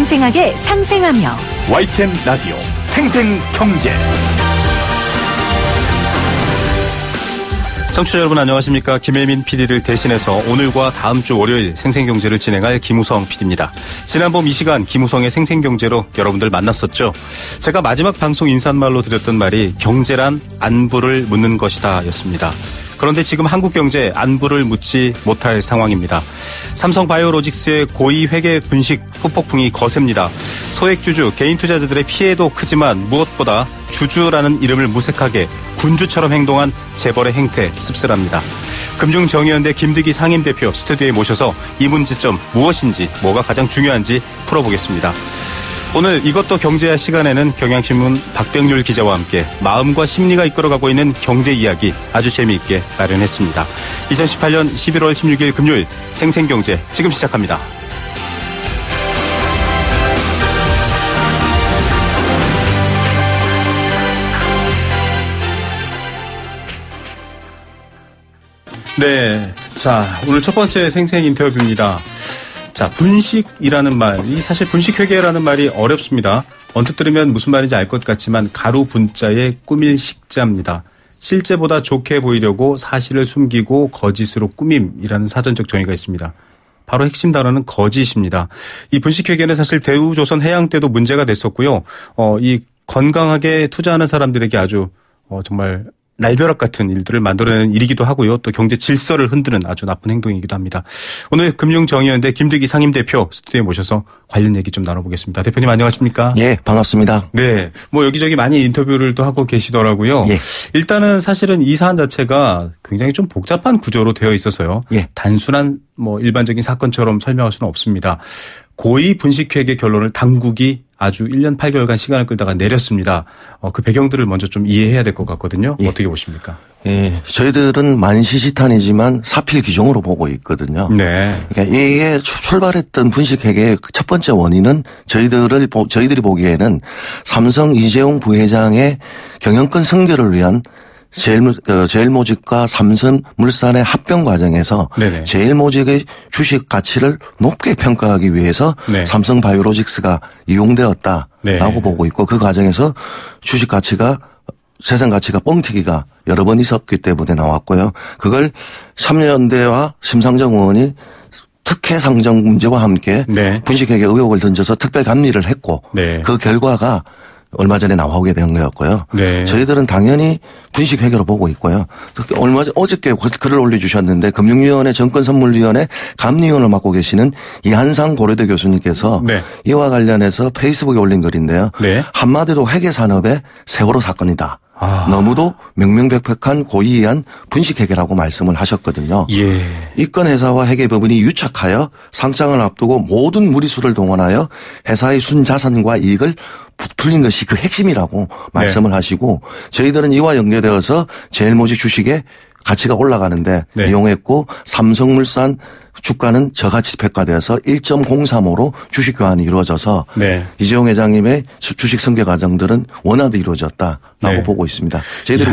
생생하게 상생하며 YTN 라디오 생생경제. 청취자 여러분 안녕하십니까. 김혜민 PD를 대신해서 오늘과 다음 주 월요일 생생경제를 진행할 김우성 PD입니다. 지난 봄 이 시간 김우성의 생생경제로 여러분들 만났었죠. 제가 마지막 방송 인사말로 드렸던 말이 경제란 안부를 묻는 것이다 였습니다. 그런데 지금 한국 경제 안부를 묻지 못할 상황입니다. 삼성바이오로직스의 고의 회계 분식 후폭풍이 거셉니다. 소액주주, 개인 투자자들의 피해도 크지만 무엇보다 주주라는 이름을 무색하게 군주처럼 행동한 재벌의 행태 씁쓸합니다. 금융정의연대 김득희 상임대표 스튜디오에 모셔서 이 문제점 무엇인지 뭐가 가장 중요한지 풀어보겠습니다. 오늘 이것도 경제야 시간에는 경향신문 박병률 기자와 함께 마음과 심리가 이끌어가고 있는 경제 이야기 아주 재미있게 마련했습니다. 2018년 11월 16일 금요일 생생경제 지금 시작합니다. 네, 자 오늘 첫 번째 생생 인터뷰입니다. 자, 분식이라는 말, 이 사실 분식회계라는 말이 어렵습니다. 언뜻 들으면 무슨 말인지 알 것 같지만 가루 분자에 꾸밀 식자입니다. 실제보다 좋게 보이려고 사실을 숨기고 거짓으로 꾸밈이라는 사전적 정의가 있습니다. 바로 핵심 단어는 거짓입니다. 이 분식회계는 사실 대우조선 해양 때도 문제가 됐었고요. 이 건강하게 투자하는 사람들에게 아주 정말 날벼락 같은 일들을 만들어내는 일이기도 하고요. 또 경제 질서를 흔드는 아주 나쁜 행동이기도 합니다. 오늘 금융정의연대 김득희 상임대표 스튜디오에 모셔서 관련 얘기 좀 나눠보겠습니다. 대표님 안녕하십니까? 예, 반갑습니다. 네, 뭐 여기저기 많이 인터뷰를 또 하고 계시더라고요. 예. 일단은 사실은 이 사안 자체가 굉장히 좀 복잡한 구조로 되어 있어서요. 예. 단순한 뭐 일반적인 사건처럼 설명할 수는 없습니다. 고의 분식회계 결론을 당국이 아주 1년 8개월간 시간을 끌다가 내렸습니다. 그 배경들을 먼저 좀 이해해야 될 것 같거든요. 예. 어떻게 보십니까? 예, 저희들은 만시지탄이지만 사필 규정으로 보고 있거든요. 네. 그러니까 이게 출발했던 분식회계의 첫 번째 원인은 저희들이 보기에는 삼성 이재용 부회장의 경영권 승계를 위한 제일모직과 삼성물산의 합병 과정에서 네네. 제일모직의 주식 가치를 높게 평가하기 위해서 네. 삼성바이오로직스가 이용되었다라고 네. 보고 있고 그 과정에서 주식 가치가 재산 가치가 뻥튀기가 여러 번 있었기 때문에 나왔고요. 그걸 참여연대와 심상정 의원이 특혜 상정 문제와 함께 네. 분식회계 의혹을 던져서 특별 감리를 했고 네. 그 결과가 얼마 전에 나오게 된 거였고요. 네. 저희들은 당연히 분식회계로 보고 있고요. 어저께 글을 올려주셨는데 금융위원회 정권선물위원회 감리위원을 맡고 계시는 이한상 고려대 교수님께서 네. 이와 관련해서 페이스북에 올린 글인데요. 네. 한마디로 회계산업의 세월호 사건이다. 아. 너무도 명명백백한 고의한 분식회계라고 말씀을 하셨거든요. 예. 이건 회사와 회계법인이 유착하여 상장을 앞두고 모든 무리수를 동원하여 회사의 순자산과 이익을 부풀린 것이 그 핵심이라고 말씀을 하시고 저희들은 이와 연계되어서 제일모직 주식의 가치가 올라가는데 네. 이용했고 삼성물산 주가는 저가치 평가되어서 1.03호로 주식 교환이 이루어져서 네. 이재용 회장님의 주식 승계 과정들은 원활히 이루어졌다라고 네. 보고 있습니다. 저희들이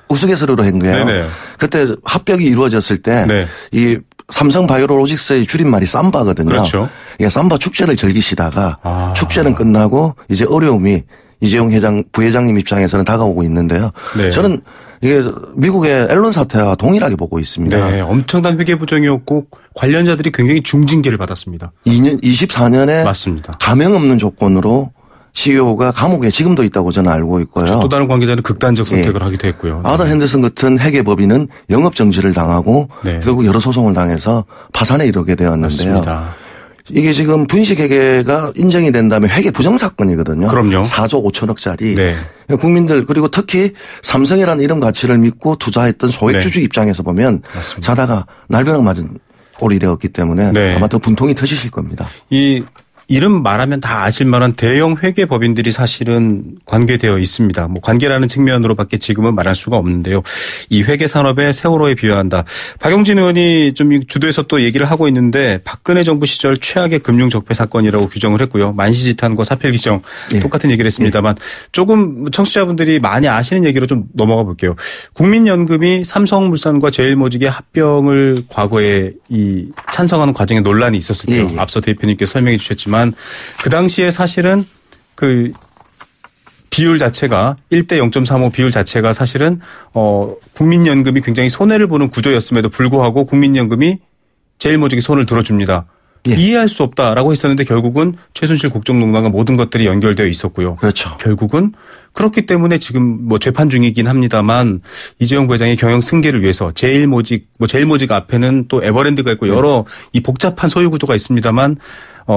우스갯소리로 한 거예요. 네네. 그때 합병이 이루어졌을 때 네. 이 삼성바이오로직스의 줄임말이 삼바거든요. 그렇죠. 예, 삼바 축제를 즐기시다가 축제는 아. 끝나고 이제 어려움이 이재용 부회장님 입장에서는 다가오고 있는데요. 네. 저는 이게 미국의 앨런 사태와 동일하게 보고 있습니다. 네, 엄청난 회계 부정이었고 관련자들이 굉장히 중징계를 받았습니다. 24년에 맞습니다. 가명 없는 조건으로 CEO가 감옥에 지금도 있다고 저는 알고 있고요. 또 다른 관계자는 극단적 선택을 하기도 했고요. 아더 핸더슨 같은 회계법인은 영업 정지를 당하고 네. 결국 여러 소송을 당해서 파산에 이르게 되었는데요. 맞습니다. 이게 지금 분식회계가 인정이 된다면 회계 부정 사건이거든요. 그럼요. 4조 5천억짜리. 네. 국민들 그리고 특히 삼성이라는 이름 가치를 믿고 투자했던 소액주주 네. 입장에서 보면 맞습니다. 자다가 날벼락 맞은 꼴이 되었기 때문에 네. 아마 더 분통이 터지실 겁니다. 이 이름 말하면 다 아실 만한 대형 회계 법인들이 사실은 관계되어 있습니다. 뭐 관계라는 측면으로밖에 지금은 말할 수가 없는데요. 이 회계 산업의 세월호에 비유한다. 박용진 의원이 좀 주도해서 또 얘기를 하고 있는데 박근혜 정부 시절 최악의 금융 적폐 사건이라고 규정을 했고요. 만시지탄과 사필 규정 예. 똑같은 얘기를 했습니다만 조금 청취자분들이 많이 아시는 얘기로 좀 넘어가 볼게요. 국민연금이 삼성물산과 제일모직의 합병을 과거에 이 찬성하는 과정에 논란이 있었을 때요. 예. 앞서 대표님께서 설명해 주셨지만 있지만 그 당시에 사실은 그 비율 자체가 1대 0.35 비율 자체가 사실은 국민연금이 굉장히 손해를 보는 구조였음에도 불구하고 국민연금이 제일모직이 손을 들어줍니다. 예. 이해할 수 없다라고 했었는데 결국은 최순실 국정농단과 모든 것들이 연결되어 있었고요. 그렇죠. 결국은 그렇기 때문에 지금 뭐 재판 중이긴 합니다만 이재용 부회장의 경영 승계를 위해서 제일모직 앞에는 또 에버랜드가 있고 여러 이 복잡한 소유 구조가 있습니다만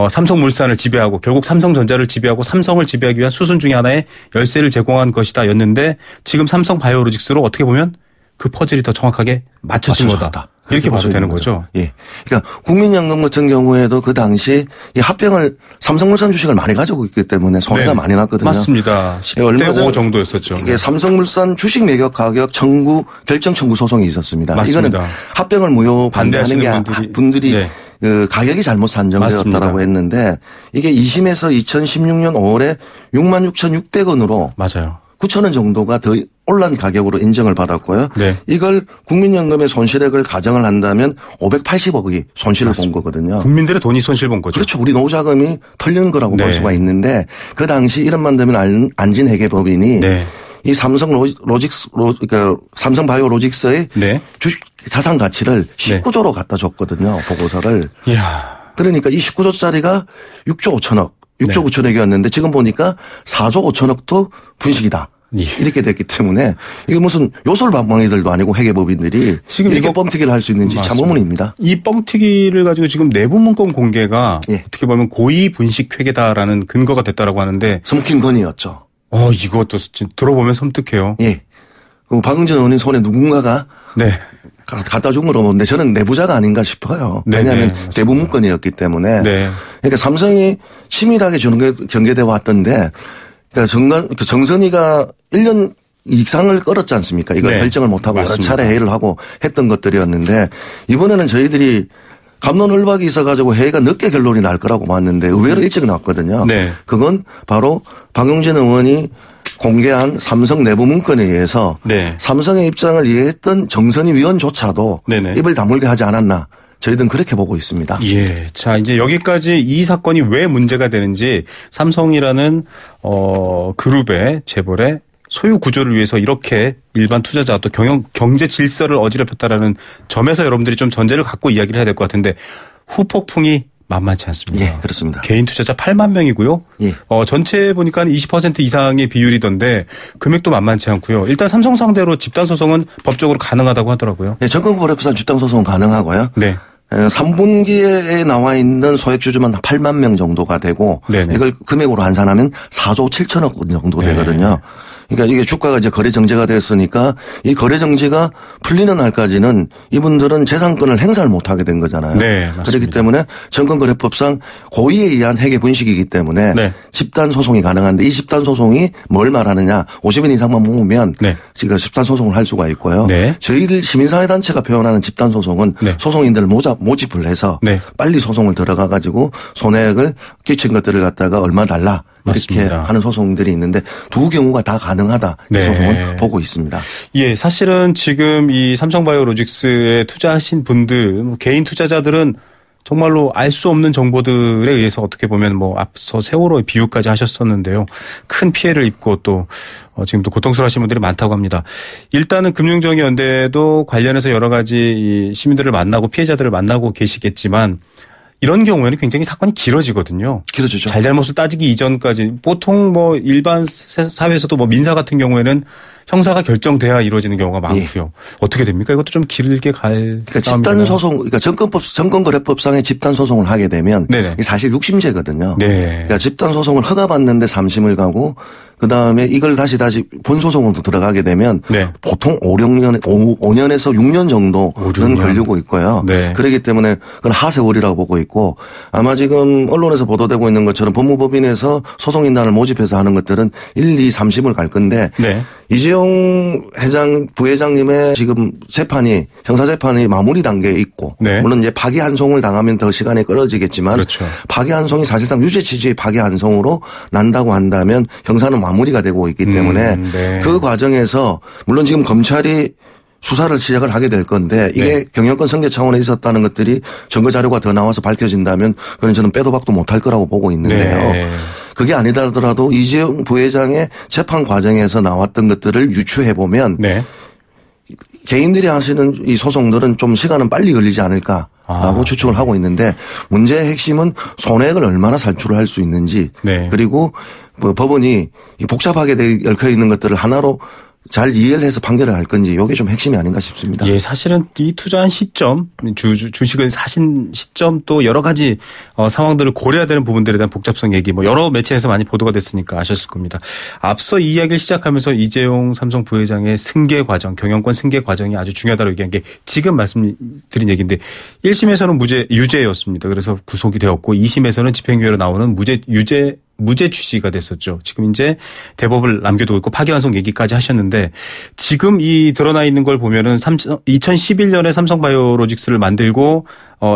삼성물산을 지배하고 결국 삼성전자를 지배하고 삼성을 지배하기 위한 수순 중에 하나의 열쇠를 제공한 것이다 였는데 지금 삼성바이오로직스로 어떻게 보면 그 퍼즐이 더 정확하게 맞춰진 거다. 이렇게 봐도 되는 거죠. 예. 그러니까 국민연금 같은 경우에도 그 당시 이 합병을 삼성물산 주식을 많이 가지고 있기 때문에 손해가 네. 많이 났거든요. 맞습니다. 10대 5 정도였었죠. 이게 삼성물산 주식 매각 가격 결정 청구 소송이 있었습니다. 맞습니다. 이거는 합병을 무효 반대하는 게 분들이 네. 그 가격이 잘못 산정되었다라고 했는데 이게 2심에서 2016년 5월에 66,600원으로 맞아요. 9,000원 정도가 더 올란 가격으로 인정을 받았고요. 네. 이걸 국민연금의 손실액을 가정을 한다면 580억이 손실을 본 거거든요. 국민들의 돈이 손실 본 거죠. 그렇죠. 우리 노자금이 털리는 거라고 네. 볼 수가 있는데 그 당시 이런만 되면 안진회계법인이 네. 이 그러니까 삼성바이오로직스의 네. 주식 자산 가치를 19조로 갖다 줬거든요. 보고서를. 이야. 그러니까 이 19조짜리가 6조 5천억, 6조 네. 9천억이었는데 지금 보니까 4조 5천억도 분식이다. 예. 이렇게 됐기 때문에 이거 무슨 요술방망이들도 아니고 회계법인들이 지금 이렇게 뻥튀기를 할 수 있는지 참 의문입니다. 이 뻥튀기를 가지고 지금 내부 문건 공개가 예. 어떻게 보면 고의 분식 회계다라는 근거가 됐다라고 하는데 스모킹건이었죠. 이것도 들어보면 섬뜩해요. 예. 박응진 의원님 손에 누군가가 네. 갖다 준 거로 보는데 저는 내부자가 아닌가 싶어요. 왜냐하면 내부 문건이었기 때문에. 네. 그러니까 삼성이 치밀하게 경계돼 왔던데 그러니까 정선이가 1년 이상을 끌었지 않습니까? 이걸 네. 결정을 못하고 맞습니다. 여러 차례 회의를 하고 했던 것들이었는데 이번에는 저희들이 갑론을박이 있어가지고 회의가 늦게 결론이 날 거라고 봤는데 의외로 일찍 났거든요. 네. 그건 바로 박용진 의원이 공개한 삼성 내부 문건에 의해서 네. 삼성의 입장을 이해했던 정선희 위원조차도 네네. 입을 다물게 하지 않았나. 저희들은 그렇게 보고 있습니다. 예. 자, 이제 여기까지 이 사건이 왜 문제가 되는지 삼성이라는 그룹의 재벌의 소유 구조를 위해서 이렇게 일반 투자자 또 경제 질서를 어지럽혔다라는 점에서 여러분들이 좀 전제를 갖고 이야기를 해야 될 것 같은데 후폭풍이 만만치 않습니다. 예, 그렇습니다. 개인 투자자 8만 명이고요. 예. 전체 보니까 20% 이상의 비율이던데 금액도 만만치 않고요. 일단 삼성 상대로 집단 소송은 법적으로 가능하다고 하더라고요. 네, 전권거래법상 집단 소송은 가능하고요. 네. 3분기에 나와 있는 소액주주만 8만 명 정도가 되고 네네. 이걸 금액으로 환산하면 4조 7천억 원 정도 되거든요. 그러니까 이게 주가가 이제 거래 정지가 됐으니까 이 거래 정지가 풀리는 날까지는 이분들은 재산권을 행사를 못 하게 된 거잖아요. 네, 맞습니다. 그렇기 때문에 정권거래법상 고의에 의한 회계 분식이기 때문에 네. 집단 소송이 가능한데 이 집단 소송이 뭘 말하느냐 50인 이상만 모으면 네. 지금 집단 소송을 할 수가 있고요. 네. 저희들 시민사회단체가 표현하는 집단 소송은 네. 소송인들을 모집을 해서 네. 빨리 소송을 들어가 가지고 손해액을 끼친 것들을 갖다가 얼마 달라 이렇게 맞습니다. 하는 소송들이 있는데 두 경우가 다 가능하다. 네. 이 소송은 보고 있습니다. 예, 사실은 지금 이 삼성바이오로직스에 투자하신 분들, 개인 투자자들은 정말로 알 수 없는 정보들에 의해서 어떻게 보면 뭐 앞서 세월호의 비유까지 하셨었는데요. 큰 피해를 입고 또 지금도 고통스러워하시는 분들이 많다고 합니다. 일단은 금융정의연대도 관련해서 여러 가지 이 시민들을 만나고 피해자들을 만나고 계시겠지만 이런 경우에는 굉장히 사건이 길어지거든요. 길어지죠. 잘잘못을 따지기 이전까지 보통 뭐 일반 사회에서도 뭐 민사 같은 경우에는 형사가 결정돼야 이루어지는 경우가 많고요. 어떻게 됩니까? 이것도 좀 길게 갈 그러니까 집단 소송, 그러니까 정권거래법상의 집단 소송을 하게 되면 네네. 이게 사실 6심제거든요. 네. 그러니까 집단 소송을 허가받는데 3심을 가고 그 다음에 이걸 다시 본소송으로 들어가게 되면 네. 보통 5년에서 6년 정도는 걸리고 있고요. 네. 그렇기 때문에 그건 하세월이라고 보고 있고 아마 지금 언론에서 보도되고 있는 것처럼 법무법인에서 소송인단을 모집해서 하는 것들은 1, 2, 3심을 갈 건데 네. 이재용 부회장님의 지금 형사재판이 마무리 단계에 있고 네. 물론 이제 파기환송을 당하면 더 시간이 끌어지겠지만 그렇죠. 파기환송이 사실상 유죄 취지의 파기환송으로 난다고 한다면 형사는 마무리가 되고 있기 때문에 네. 그 과정에서 물론 지금 검찰이 수사를 시작을 하게 될 건데 이게 네. 경영권 승계 차원에 있었다는 것들이 증거 자료가 더 나와서 밝혀진다면 그건 저는 빼도 박도 못할 거라고 보고 있는데요. 네. 그게 아니다 하더라도 이재용 부회장의 재판 과정에서 나왔던 것들을 유추해 보면 네. 개인들이 하시는 이 소송들은 좀 시간은 빨리 걸리지 않을까라고 추측을 하고 있는데 문제의 핵심은 손해액을 얼마나 산출을 할 수 있는지 네. 그리고 뭐 법원이 복잡하게 얽혀 있는 것들을 하나로 잘 이해를 해서 판결을 할 건지 이게 좀 핵심이 아닌가 싶습니다. 예, 사실은 이 투자한 시점, 주식을 사신 시점 또 여러 가지 상황들을 고려해야 되는 부분들에 대한 복잡성 얘기 뭐 여러 매체에서 많이 보도가 됐으니까 아셨을 겁니다. 앞서 이 이야기를 시작하면서 이재용 삼성 부회장의 승계 과정, 경영권 승계 과정이 아주 중요하다고 얘기한 게 지금 말씀드린 얘기인데 1심에서는 유죄였습니다. 그래서 구속이 되었고 2심에서는 집행유예로 나오는 무죄 취지가 됐었죠. 지금 이제 대법을 남겨두고 있고 파기환송 얘기까지 하셨는데 지금 이 드러나 있는 걸 보면은 2011년에 삼성바이오로직스를 만들고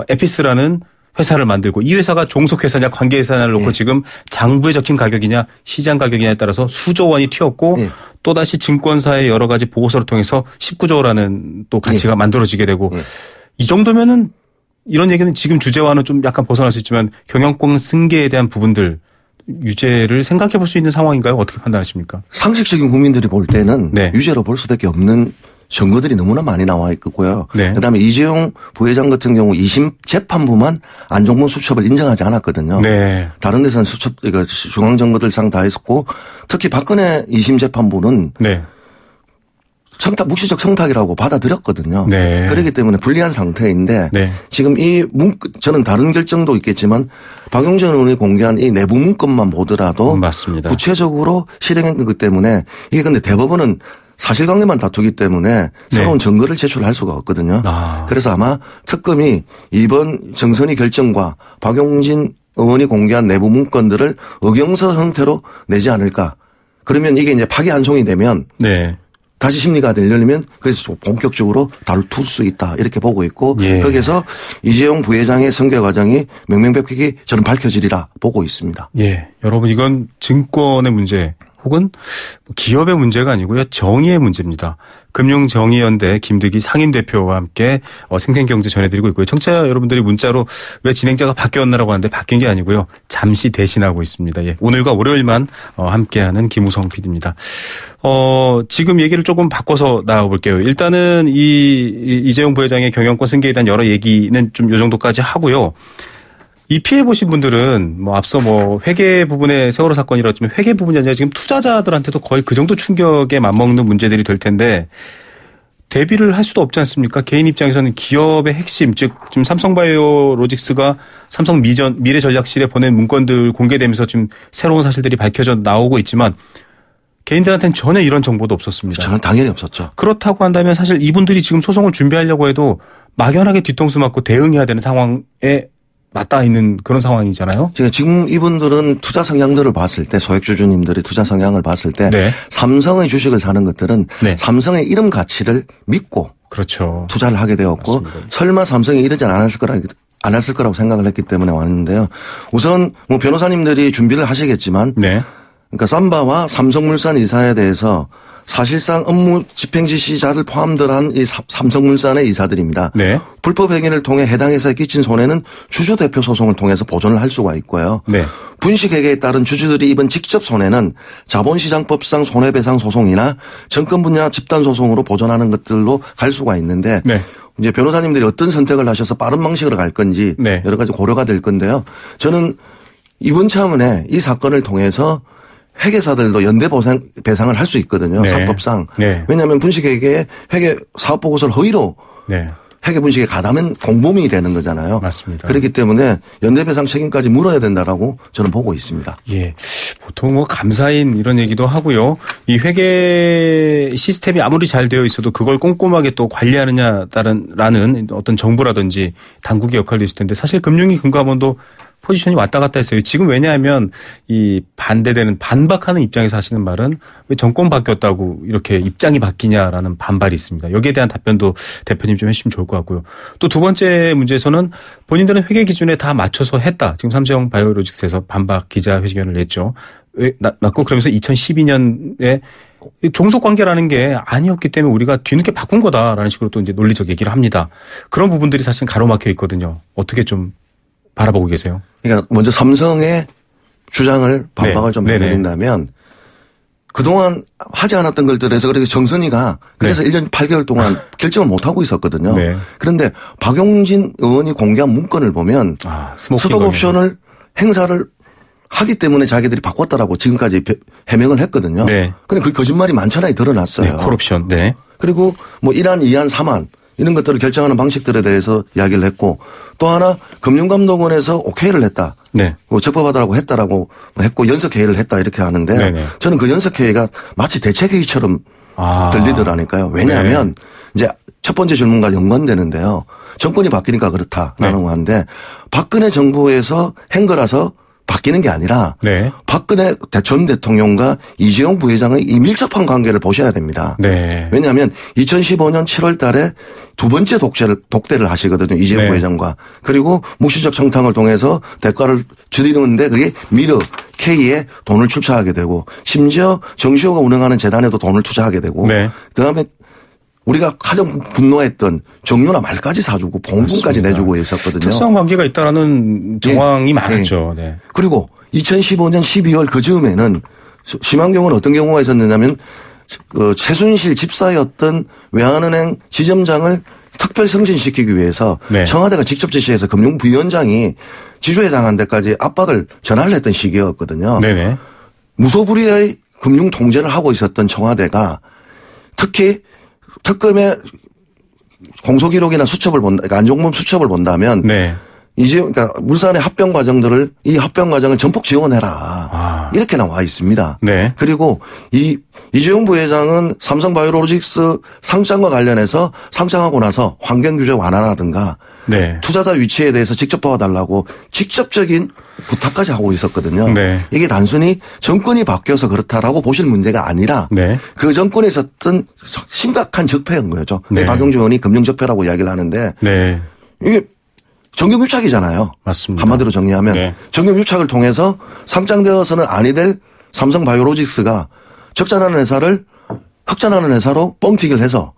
에피스라는 회사를 만들고 이 회사가 종속회사냐 관계회사냐를 놓고 네. 지금 장부에 적힌 가격이냐 시장 가격이냐에 따라서 수조 원이 튀었고 네. 또다시 증권사의 여러 가지 보고서를 통해서 19조라는 또 가치가 네. 만들어지게 되고 네. 이 정도면은 이런 얘기는 지금 주제와는 좀 약간 벗어날 수 있지만 경영권 승계에 대한 부분들 유죄를 생각해 볼 수 있는 상황인가요? 어떻게 판단하십니까? 상식적인 국민들이 볼 때는 네. 유죄로 볼 수밖에 없는 증거들이 너무나 많이 나와 있고요. 네. 그다음에 이재용 부회장 같은 경우 2심 재판부만 안종범 수첩을 인정하지 않았거든요. 네. 다른 데서는 수첩 중앙정보들상 다 했었고 특히 박근혜 2심 재판부는 네. 묵시적 청탁이라고 받아들였거든요. 네. 그렇기 때문에 불리한 상태인데 네. 지금 저는 다른 결정도 있겠지만 박용진 의원이 공개한 이 내부 문건만 보더라도 맞습니다. 구체적으로 실행한 것 때문에 이게 근데 대법원은 사실관계만 다투기 때문에 새로운 네. 증거를 제출할 수가 없거든요. 그래서 아마 특검이 이번 정선이 결정과 박용진 의원이 공개한 내부 문건들을 의경서 형태로 내지 않을까. 그러면 이게 이제 파기환송이 되면 네. 다시 심리가 되려면 그래서 본격적으로 다툴 수 있다 이렇게 보고 있고 예. 거기에서 이재용 부회장의 승계 과정이 명명백백히 저는 밝혀지리라 보고 있습니다. 예, 여러분 이건 증권의 문제 혹은 기업의 문제가 아니고요. 정의의 문제입니다. 금융정의연대 김득희 상임대표와 함께 생생경제 전해드리고 있고요. 청취자 여러분들이 문자로 왜 진행자가 바뀌었나라고 하는데 바뀐 게 아니고요. 잠시 대신하고 있습니다. 예, 오늘과 월요일만 함께하는 김우성 PD입니다. 지금 얘기를 조금 바꿔서 나와볼게요. 일단은 이재용 부회장의 경영권 승계에 대한 여러 얘기는 좀 요 정도까지 하고요. 이 피해 보신 분들은 앞서 회계 부분의 세월호 사건이라고 했지만 회계 부분이 아니라 지금 투자자들한테도 거의 그 정도 충격에 맞먹는 문제들이 될 텐데 대비를 할 수도 없지 않습니까? 개인 입장에서는 기업의 핵심, 즉 지금 삼성바이오로직스가 삼성 미래전략실에 보낸 문건들 공개되면서 지금 새로운 사실들이 밝혀져 나오고 있지만 개인들한테는 전혀 이런 정보도 없었습니다. 저는 당연히 없었죠. 그렇다고 한다면 사실 이분들이 지금 소송을 준비하려고 해도 막연하게 뒤통수 맞고 대응해야 되는 상황에 맞닿아 있는 그런 상황이잖아요. 지금 이분들은 투자 성향들을 봤을 때 소액주주님들이 투자 성향을 봤을 때 네. 삼성의 주식을 사는 것들은 네. 삼성의 이름 가치를 믿고 그렇죠. 투자를 하게 되었고 맞습니다. 설마 삼성이 이러지 않았을 거라고 생각을 했기 때문에 왔는데요. 우선 변호사님들이 준비를 하시겠지만 네. 그러니까 삼바와 삼성물산 이사에 대해서 사실상 업무 집행 지시자를 포함들한 이 삼성물산의 이사들입니다. 네. 불법 행위를 통해 해당 회사에 끼친 손해는 주주 대표 소송을 통해서 보전을 할 수가 있고요. 네. 분식회계에 따른 주주들이 입은 직접 손해는 자본시장법상 손해배상 소송이나 정권 분야 집단 소송으로 보전하는 것들로 갈 수가 있는데 네. 이제 변호사님들이 어떤 선택을 하셔서 빠른 방식으로 갈 건지 네. 여러 가지 고려가 될 건데요. 저는 이번 차원에 이 사건을 통해서 회계사들도 연대 배상을 할 수 있거든요. 네. 사법상. 네. 왜냐하면 분식회계에 회계 사업보고서를 허위로 네. 회계 분식에 가담은 공범이 되는 거잖아요. 맞습니다. 그렇기 때문에 연대 배상 책임까지 물어야 된다라고 저는 보고 있습니다. 예. 보통 감사인 이런 얘기도 하고요. 이 회계 시스템이 아무리 잘 되어 있어도 그걸 꼼꼼하게 또 관리하느냐라는 어떤 정부라든지 당국의 역할도 있을 텐데 사실 금융위 금감원도 포지션이 왔다 갔다 했어요. 지금 왜냐하면 이 반박하는 입장에서 하시는 말은 왜 정권 바뀌었다고 이렇게 입장이 바뀌냐라는 반발이 있습니다. 여기에 대한 답변도 대표님 좀 해주시면 좋을 것 같고요. 또 두 번째 문제에서는 본인들은 회계 기준에 다 맞춰서 했다. 지금 삼성바이오로직스에서 반박 기자회견을 냈죠. 맞고 그러면서 2012년에 종속 관계라는 게 아니었기 때문에 우리가 뒤늦게 바꾼 거다라는 식으로 또 이제 논리적 얘기를 합니다. 그런 부분들이 사실 가로막혀 있거든요. 어떻게 좀 바라보고 계세요? 그러니까 먼저 삼성의 주장을 반박을 좀 해드린다면 그동안 하지 않았던 것들에서 그래서 정선이가 그래서 1년 8개월 동안 결정을 못하고 있었거든요. 그런데 박용진 의원이 공개한 문건을 보면 스톡 옵션을 행사를 하기 때문에 자기들이 바꿨다라고 지금까지 해명을 했거든요. 그런데 그 거짓말이 만천하에 드러났어요. 콜옵션. 그리고 뭐 1안, 2안, 3안 이런 것들을 결정하는 방식들에 대해서 이야기를 했고 또 하나 금융감독원에서 오케이를 했다. 뭐 적법하다라고 했다라고 했고 연석회의를 했다 이렇게 하는데 저는 그 연석회의가 마치 대책회의처럼 들리더라니까요. 왜냐하면 이제 첫 번째 질문과 연관되는데요. 정권이 바뀌니까 그렇다라는 건데 박근혜 정부에서 한 거라서 바뀌는 게 아니라 박근혜 전 대통령과 이재용 부회장의 이 밀접한 관계를 보셔야 됩니다. 왜냐하면 2015년 7월 달에 두 번째 독대를 하시거든요. 이재용 부회장과. 그리고 묵시적 청탁을 통해서 대가를 줄이는데 그게 미르 K에 돈을 출처하게 되고 심지어 정시호가 운영하는 재단에도 돈을 투자하게 되고 그다음에 우리가 가장 분노했던 정유나 말까지 사주고 봉분까지 내주고 있었거든요. 특수한 관계가 있다라는 정황이 많았죠. 그리고 2015년 12월 그 즈음에는 심한 경우는 어떤 경우가 있었느냐면 최순실 집사였던 외환은행 지점장을 특별 승진시키기 위해서 청와대가 직접 지시해서 금융부위원장이 지주회장한 데까지 압박을 전화를 했던 시기였거든요. 무소불위의 금융 통제를 하고 있었던 청와대가 특히 특검의 공소기록이나 수첩을 본다, 그러니까 안종범 수첩을 본다면 이제 그러니까 물산의 합병 과정들을 이 합병 과정을 전폭 지원해라 이렇게 나와 있습니다. 그리고 이재용 부회장은 삼성바이오로직스 상장과 관련해서 상장하고 나서 환경규제 완화라든가 투자자 위치에 대해서 직접 도와달라고 직접적인 부탁까지 하고 있었거든요. 이게 단순히 정권이 바뀌어서 그렇다라고 보실 문제가 아니라 그 정권에 있었던 심각한 적폐인 거죠. 박용진 의원이 금융적폐라고 이야기를 하는데 이게 정경유착이잖아요. 맞습니다. 한마디로 정리하면 정경유착을 통해서 상장되어서는 아니 될 삼성바이오로직스가 적자나는 회사를 흑자나는 회사로 뻥튀기를 해서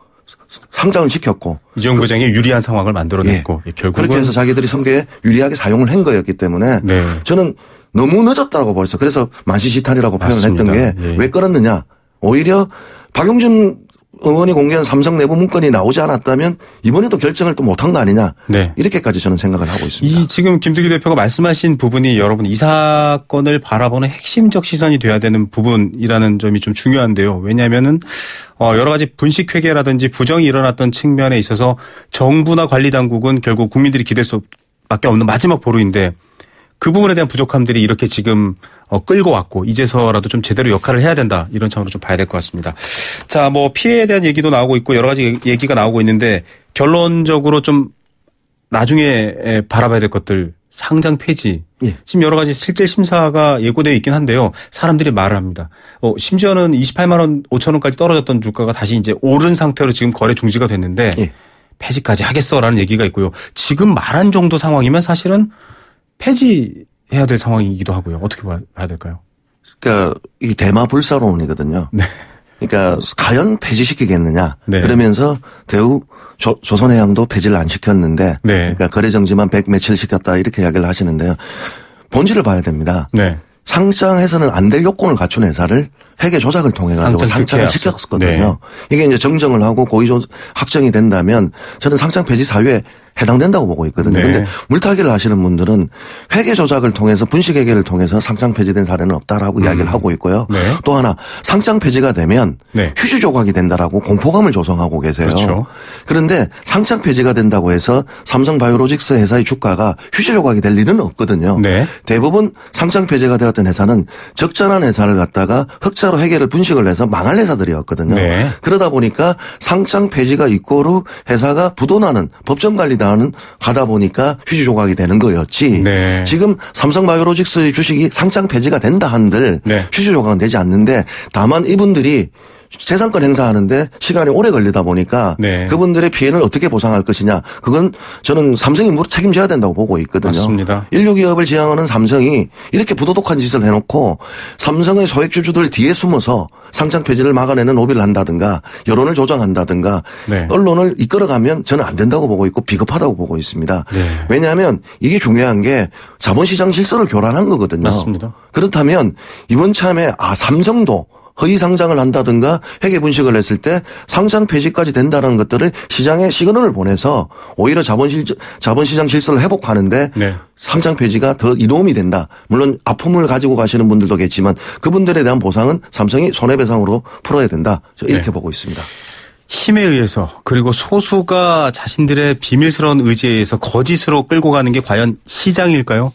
상장을 시켰고 이재용 부회장이 유리한 상황을 만들어냈고 결국은 그렇게 해서 자기들이 선거에 유리하게 사용을 한 거였기 때문에 저는 너무 늦었다고 벌써 그래서 만시지탄이라고 표현을 했던 게 왜 끌었느냐. 오히려 박용진 의원이 공개한 삼성 내부 문건이 나오지 않았다면 이번에도 결정을 또 못한 거 아니냐. 이렇게까지 저는 생각을 하고 있습니다. 이 지금 김두기 대표가 말씀하신 부분이 여러분 이 사건을 바라보는 핵심적 시선이 돼야 되는 부분이라는 점이 좀 중요한데요. 왜냐하면은 여러 가지 분식회계라든지 부정이 일어났던 측면에 있어서 정부나 관리당국은 결국 국민들이 기댈 수밖에 없는 마지막 보루인데 그 부분에 대한 부족함들이 이렇게 지금 끌고 왔고 이제서라도 좀 제대로 역할을 해야 된다 이런 차원으로 좀 봐야 될 것 같습니다. 자, 뭐 피해에 대한 얘기도 나오고 있고 여러 가지 얘기가 나오고 있는데 결론적으로 좀 나중에 바라봐야 될 것들 상장 폐지. 지금 여러 가지 실질 심사가 예고되어 있긴 한데요. 사람들이 말을 합니다. 심지어는 28만 원 5천 원까지 떨어졌던 주가가 다시 이제 오른 상태로 지금 거래 중지가 됐는데 폐지까지 하겠어라는 얘기가 있고요. 지금 말한 정도 상황이면 사실은 폐지해야 될 상황이기도 하고요. 어떻게 봐야 될까요? 그러니까 이 대마불사론이거든요. 그러니까 과연 폐지시키겠느냐. 그러면서 대우 조선해양도 폐지를 안 시켰는데 그러니까 거래정지만 100 며칠 시켰다 이렇게 이야기를 하시는데요. 본질을 봐야 됩니다. 상장해서는 안 될 요건을 갖춘 회사를 회계 조작을 통해 가지고 상장을 시켰었거든요. 이게 이제 정정을 하고 고의 확정이 된다면 저는 상장 폐지 사유에 해당된다고 보고 있거든요. 그런데 물타기를 하시는 분들은 회계 조작을 통해서 분식 회계를 통해서 상장 폐지된 사례는 없다라고 이야기를 하고 있고요. 또 하나 상장 폐지가 되면 휴지 조각이 된다라고 공포감을 조성하고 계세요. 그런데 상장 폐지가 된다고 해서 삼성바이오로직스 회사의 주가가 휴지 조각이 될 일은 없거든요. 대부분 상장 폐지가 되었던 회사는 적절한 회사를 갖다가 흑자로 회계를 분식을 해서 망할 회사들이었거든요. 그러다 보니까 상장 폐지가 이꼬르 회사가 부도나는 법정 관리다 가다 보니까 휴지 조각이 되는 거였지. 지금 삼성바이오로직스의 주식이 상장 폐지가 된다 한들 휴지 조각은 되지 않는데 다만 이분들이 재산권 행사하는데 시간이 오래 걸리다 보니까 네. 그분들의 피해를 어떻게 보상할 것이냐. 그건 저는 삼성이 책임져야 된다고 보고 있거든요. 맞습니다. 인류기업을 지향하는 삼성이 이렇게 부도덕한 짓을 해놓고 삼성의 소액주주들 뒤에 숨어서 상장 폐지를 막아내는 로비를 한다든가 여론을 조장한다든가 네. 언론을 이끌어가면 저는 안 된다고 보고 있고 비겁하다고 보고 있습니다. 네. 왜냐하면 이게 중요한 게 자본시장 질서를 교란한 거거든요. 맞습니다. 그렇다면 이번 참에 삼성도 허위 상장을 한다든가 회계 분식을 했을 때 상장 폐지까지 된다는 것들을 시장에 시그널을 보내서 오히려 자본시장 질서를 회복하는데 네. 상장 폐지가 더 이로움이 된다. 물론 아픔을 가지고 가시는 분들도 겠지만 그분들에 대한 보상은 삼성이 손해배상으로 풀어야 된다. 이렇게 네. 보고 있습니다. 힘에 의해서 그리고 소수가 자신들의 비밀스러운 의지에 의해서 거짓으로 끌고 가는 게 과연 시장일까요?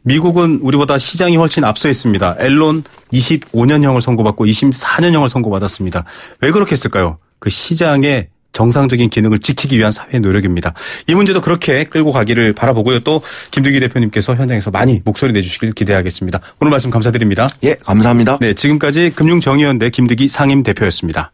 미국은 우리보다 시장이 훨씬 앞서 있습니다. 앨런 25년형을 선고받고 24년형을 선고받았습니다. 왜 그렇게 했을까요? 그 시장의 정상적인 기능을 지키기 위한 사회의 노력입니다. 이 문제도 그렇게 끌고 가기를 바라보고요. 또 김두기 대표님께서 현장에서 많이 목소리 내주시길 기대하겠습니다. 오늘 말씀 감사드립니다. 예, 감사합니다. 네, 지금까지 금융정의연대 김두기 상임대표였습니다.